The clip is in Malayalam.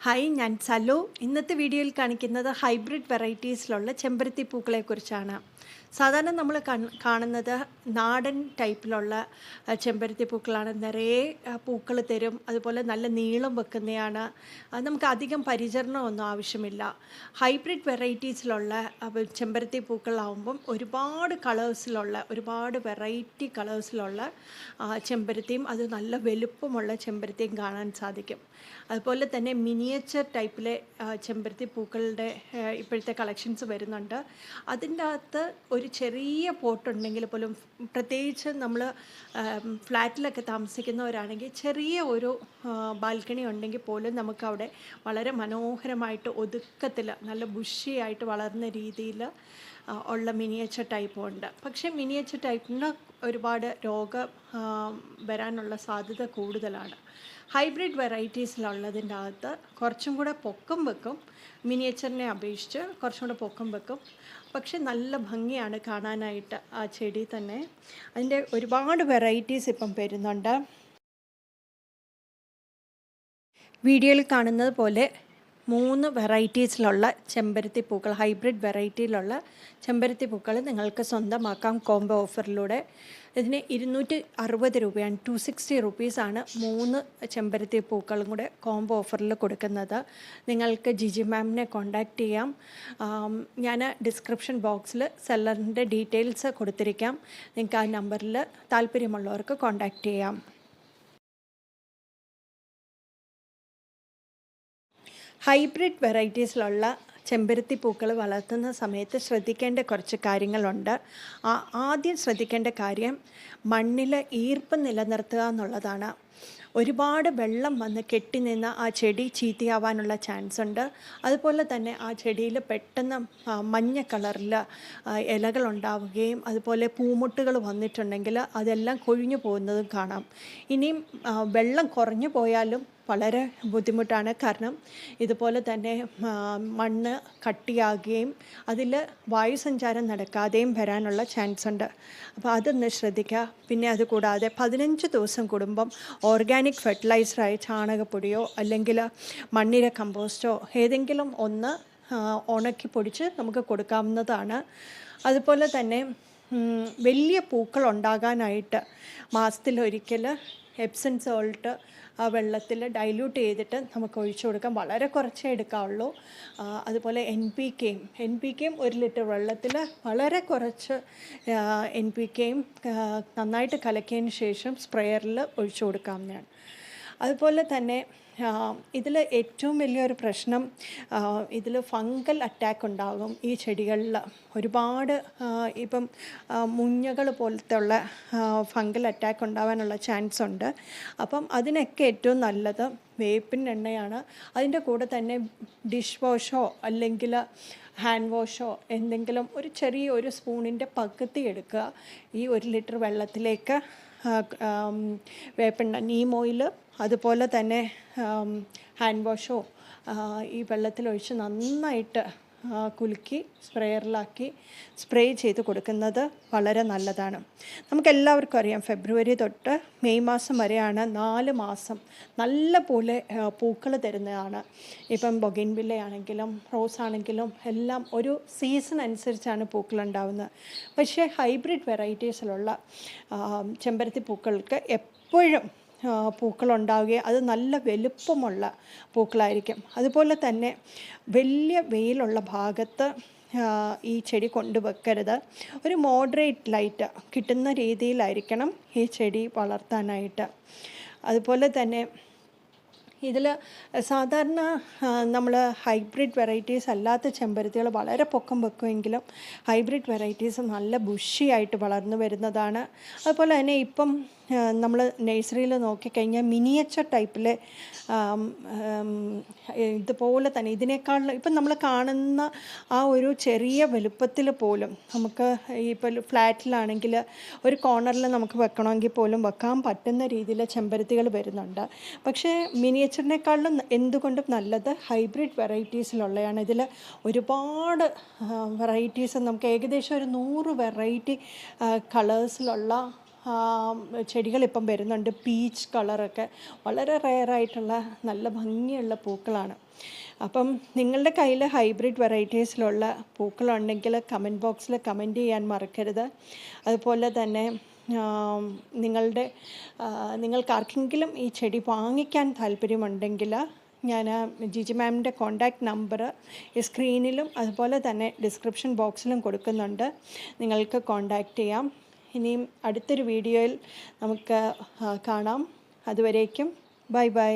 ഹായ്, ഞാൻ സലു. ഇന്നത്തെ വീഡിയോയിൽ കാണിക്കുന്നത് ഹൈബ്രിഡ് വെറൈറ്റീസിലുള്ള ചെമ്പരത്തി പൂക്കളെക്കുറിച്ചാണ്. സാധാരണ നമ്മൾ കാണുന്നത് നാടൻ ടൈപ്പിലുള്ള ചെമ്പരത്തി പൂക്കളാണ്. നിറയെ പൂക്കൾ തരും, അതുപോലെ നല്ല നീളം വെക്കുന്നതാണ്. അത് നമുക്ക് അധികം പരിചരണമൊന്നും ആവശ്യമില്ല. ഹൈബ്രിഡ് വെറൈറ്റീസിലുള്ള ചെമ്പരത്തി പൂക്കളാവുമ്പം ഒരുപാട് കളേഴ്സിലുള്ള, ഒരുപാട് വെറൈറ്റി കളേഴ്സിലുള്ള ചെമ്പരത്തിയും അത് നല്ല വലുപ്പമുള്ള ചെമ്പരത്തിയും കാണാൻ സാധിക്കും. അതുപോലെ തന്നെ മിനിയേച്ചർ ടൈപ്പിലെ ചെമ്പരത്തി പൂക്കളുടെ ഇപ്പോഴത്തെ കളക്ഷൻസ് വരുന്നുണ്ട്. അതിൻ്റെ അകത്ത് ഒരു ചെറിയ പോട്ടുണ്ടെങ്കിൽ പോലും, പ്രത്യേകിച്ച് നമ്മൾ ഫ്ലാറ്റിലൊക്കെ താമസിക്കുന്നവരാണെങ്കിൽ ചെറിയ ഒരു ബാൽക്കണി ഉണ്ടെങ്കിൽ പോലും നമുക്കവിടെ വളരെ മനോഹരമായിട്ട് ഒതുക്കത്തിൽ നല്ല ബുഷിയായിട്ട് വളർന്ന രീതിയിൽ ഉള്ള മിനിയേച്ചർ ടൈപ്പും ഉണ്ട്. പക്ഷേ മിനിയേച്ചർ ടൈപ്പിന് ഒരുപാട് രോഗം വരാനുള്ള സാധ്യത കൂടുതലാണ്. ഹൈബ്രിഡ് വെറൈറ്റീസിലുള്ളതിൻ്റെ അകത്ത് കുറച്ചും കൂടെ പൊക്കം വെക്കും, മിനിയേച്ചറിനെ അപേക്ഷിച്ച് കുറച്ചും കൂടെ പൊക്കം വെക്കും. പക്ഷെ നല്ല ഭംഗിയാണ് കാണാനായിട്ട് ആ ചെടി തന്നെ. അതിൻ്റെ ഒരുപാട് വെറൈറ്റീസ് ഇപ്പം വരുന്നുണ്ട്. വീഡിയോയിൽ കാണുന്നത് പോലെ 3 വെറൈറ്റീസിലുള്ള ചെമ്പരത്തി പൂക്കൾ, ഹൈബ്രിഡ് വെറൈറ്റിയിലുള്ള ചെമ്പരത്തി പൂക്കൾ നിങ്ങൾക്ക് സ്വന്തമാക്കാം കോംബോ ഓഫറിലൂടെ. ഇതിന് 260 രൂപയാണ്, 260 റുപ്പീസാണ് 3 ചെമ്പരത്തി പൂക്കളും കൂടെ കോംബോ ഓഫറിൽ കൊടുക്കുന്നത്. നിങ്ങൾക്ക് ജിജി മാമിനെ കോൺടാക്റ്റ് ചെയ്യാം. ഞാൻ ഡിസ്ക്രിപ്ഷൻ ബോക്സിൽ സെല്ലറിൻ്റെ ഡീറ്റെയിൽസ് കൊടുത്തിരിക്കാം. നിങ്ങൾക്ക് ആ നമ്പറിൽ താല്പര്യമുള്ളവർക്ക് കോൺടാക്റ്റ് ചെയ്യാം. ഹൈബ്രിഡ് വെറൈറ്റീസിലുള്ള ചെമ്പരത്തി പൂക്കൾ വളർത്തുന്ന സമയത്ത് ശ്രദ്ധിക്കേണ്ട കുറച്ച് കാര്യങ്ങളുണ്ട്. ആദ്യം ശ്രദ്ധിക്കേണ്ട കാര്യം മണ്ണിൽ ഈർപ്പം നിലനിർത്തുക എന്നുള്ളതാണ്. ഒരുപാട് വെള്ളം വന്ന് കെട്ടിനിന്ന് ആ ചെടി ചീത്തയാവാനുള്ള ചാൻസ് ഉണ്ട്. അതുപോലെ തന്നെ ആ ചെടിയിൽ പെട്ടെന്ന് മഞ്ഞ കളറിൽ ഇലകളുണ്ടാവുകയും അതുപോലെ പൂമുട്ടുകൾ വന്നിട്ടുണ്ടെങ്കിൽ അതെല്ലാം കൊഴിഞ്ഞു പോകുന്നതും കാണാം. ഇനിയും വെള്ളം കുറഞ്ഞു പോയാലും വളരെ ബുദ്ധിമുട്ടാണ്. കാരണം ഇതുപോലെ തന്നെ മണ്ണ് കട്ടിയാകുകയും അതിൽ വായുസഞ്ചാരം നടക്കാതെയും വരാനുള്ള ചാൻസ് ഉണ്ട്. അപ്പോൾ അതൊന്ന് ശ്രദ്ധിക്കുക. പിന്നെ അതുകൂടാതെ 15 ദിവസം കൂടുമ്പം ഓർഗാനിക് ഫെർട്ടിലൈസറായ ചാണകപ്പൊടിയോ അല്ലെങ്കിൽ മണ്ണിര കമ്പോസ്റ്റോ ഏതെങ്കിലും ഒന്ന് ഉണക്കി പൊടിച്ച് നമുക്ക് കൊടുക്കാവുന്നതാണ്. അതുപോലെ തന്നെ വലിയ പൂക്കൾ ഉണ്ടാകാനായിട്ട് മാസത്തിലൊരിക്കൽ എപ്സം സോൾട്ട് ആ വെള്ളത്തിൽ ഡൈല്യൂട്ട് ചെയ്തിട്ട് നമുക്ക് ഒഴിച്ചു കൊടുക്കാം. വളരെ കുറച്ചേ എടുക്കാവുള്ളൂ. അതുപോലെ എൻ പി കെയും 1 ലിറ്റർ വെള്ളത്തിൽ വളരെ കുറച്ച് NPK നന്നായിട്ട് കലക്കിയതിന് ശേഷം സ്പ്രെയറിൽ ഒഴിച്ചു കൊടുക്കാവുന്നതാണ്. അതുപോലെ തന്നെ ഇതിൽ ഏറ്റവും വലിയൊരു പ്രശ്നം, ഇതിൽ ഫംഗൽ അറ്റാക്ക് ഉണ്ടാകും ഈ ചെടികളിൽ. ഒരുപാട് ഇപ്പം മുഞ്ഞകൾ പോലത്തെ ഉള്ള ഫംഗൽ അറ്റാക്ക് ഉണ്ടാകാനുള്ള ചാൻസ് ഉണ്ട്. അപ്പം അതിനൊക്കെ ഏറ്റവും നല്ലത് വേപ്പിൻ എണ്ണയാണ്. അതിൻ്റെ കൂടെ തന്നെ ഡിഷ് വാഷോ അല്ലെങ്കിൽ ഹാൻഡ് വാഷോ എന്തെങ്കിലും ഒരു ചെറിയ ഒരു സ്പൂണിൻ്റെ പകുതി എടുക്കുക. ഈ 1 ലിറ്റർ വെള്ളത്തിലേക്ക് വേപ്പെണ്ണ, നീം ഓയിൽ, അതുപോലെ തന്നെ ഹാൻഡ് വാഷോ ഈ വെള്ളത്തിലൊഴിച്ച് നന്നായിട്ട് കുലുക്കി സ്പ്രെയറിലാക്കി സ്പ്രേ ചെയ്ത് കൊടുക്കുന്നത് വളരെ നല്ലതാണ്. നമുക്കെല്ലാവർക്കും അറിയാം, ഫെബ്രുവരി തൊട്ട് മെയ് മാസം വരെയാണ് 4 മാസം നല്ല പോലെ പൂക്കൾ തരുന്നതാണ്. ഇപ്പം ബൊഗൈൻവില്ലയാണെങ്കിലും റോസ് ആണെങ്കിലും എല്ലാം ഒരു സീസൺ അനുസരിച്ചാണ് പൂക്കളുണ്ടാവുന്നത്. പക്ഷേ ഹൈബ്രിഡ് വെറൈറ്റീസിലുള്ള ചെമ്പരത്തി പൂക്കൾക്ക് എപ്പോഴും പൂക്കളുണ്ടാവുകയും അത് നല്ല വലുപ്പമുള്ള പൂക്കളായിരിക്കും. അതുപോലെ തന്നെ വലിയ വെയിലുള്ള ഭാഗത്ത് ഈ ചെടി കൊണ്ടുവെക്കരുത്. ഒരു മോഡറേറ്റ് ലൈറ്റ് കിട്ടുന്ന രീതിയിലായിരിക്കണം ഈ ചെടി വളർത്താനായിട്ട്. അതുപോലെ തന്നെ ഇതിൽ സാധാരണ നമ്മൾ ഹൈബ്രിഡ് വെറൈറ്റീസ് അല്ലാത്ത ചെമ്പരത്തികൾ വളരെ പൊക്കം വെക്കുമെങ്കിലും ഹൈബ്രിഡ് വെറൈറ്റീസ് നല്ല ബുഷിയായിട്ട് വളർന്നു വരുന്നതാണ്. അതുപോലെ തന്നെ ഇപ്പം നമ്മൾ നഴ്സറിയിൽ നോക്കിക്കഴിഞ്ഞാൽ മിനിയേച്ചർ ടൈപ്പിലെ ഇതുപോലെ തന്നെ ഇതിനേക്കാൾ ഇപ്പം നമ്മൾ കാണുന്ന ആ ഒരു ചെറിയ വലുപ്പത്തിൽ പോലും നമുക്ക് ഇപ്പോൾ ഫ്ലാറ്റിലാണെങ്കിൽ ഒരു കോർണറിൽ നമുക്ക് വെക്കണമെങ്കിൽ പോലും വെക്കാൻ പറ്റുന്ന രീതിയിൽ ചെമ്പരത്തികൾ വരുന്നുണ്ട്. പക്ഷേ മിനിയേച്ചറിനേക്കാളും എന്തുകൊണ്ടും നല്ലത് ഹൈബ്രിഡ് വെറൈറ്റീസിലുള്ളതാണ്. ഇതിൽ ഒരുപാട് വെറൈറ്റീസ്, നമുക്ക് ഏകദേശം ഒരു 100 വെറൈറ്റി കളേഴ്സിലുള്ള ചെടികളിപ്പം വരുന്നുണ്ട്. പീച്ച് കളറൊക്കെ വളരെ റെയറായിട്ടുള്ള നല്ല ഭംഗിയുള്ള പൂക്കളാണ്. അപ്പം നിങ്ങളുടെ കയ്യിൽ ഹൈബ്രിഡ് വെറൈറ്റീസിലുള്ള പൂക്കളുണ്ടെങ്കിൽ കമൻറ്റ് ബോക്സിൽ കമൻറ്റ് ചെയ്യാൻ മറക്കരുത്. അതുപോലെ തന്നെ നിങ്ങൾക്കാർക്കെങ്കിലും ഈ ചെടി വാങ്ങിക്കാൻ താല്പര്യമുണ്ടെങ്കിൽ ഞാൻ ജിജി മാമിൻ്റെ കോൺടാക്റ്റ് നമ്പർ ഈ സ്ക്രീനിലും അതുപോലെ തന്നെ ഡിസ്ക്രിപ്ഷൻ ബോക്സിലും കൊടുക്കുന്നുണ്ട്. നിങ്ങൾക്ക് കോൺടാക്റ്റ് ചെയ്യാം. ഇനിയും അടുത്തൊരു വീഡിയോയിൽ നമുക്ക് കാണാം. അതുവരേക്കും ബൈ ബൈ.